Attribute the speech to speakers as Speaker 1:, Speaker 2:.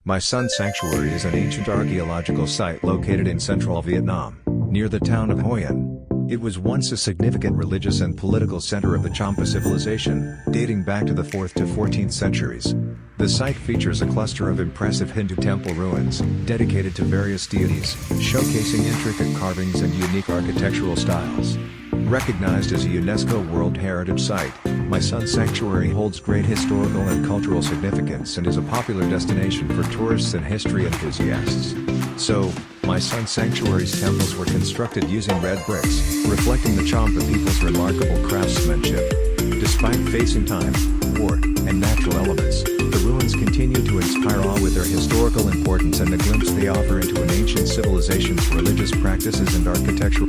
Speaker 1: My Son Sanctuary is an ancient archaeological site located in central Vietnam, near the town of Hoi An. It was once a significant religious and political center of the Champa civilization, dating back to the 4th to 14th centuries. The site features a cluster of impressive Hindu temple ruins, dedicated to various deities, showcasing intricate carvings and unique architectural styles. Recognized as a UNESCO World Heritage Site, My Son Sanctuary holds great historical and cultural significance and is a popular destination for tourists and history enthusiasts. So, My Son Sanctuary's temples were constructed using red bricks, reflecting the Champa people's remarkable craftsmanship. Despite facing time, war, and natural elements, the ruins continue to inspire awe with their historical importance and the glimpse they offer into an ancient civilization's religious practices and architectural.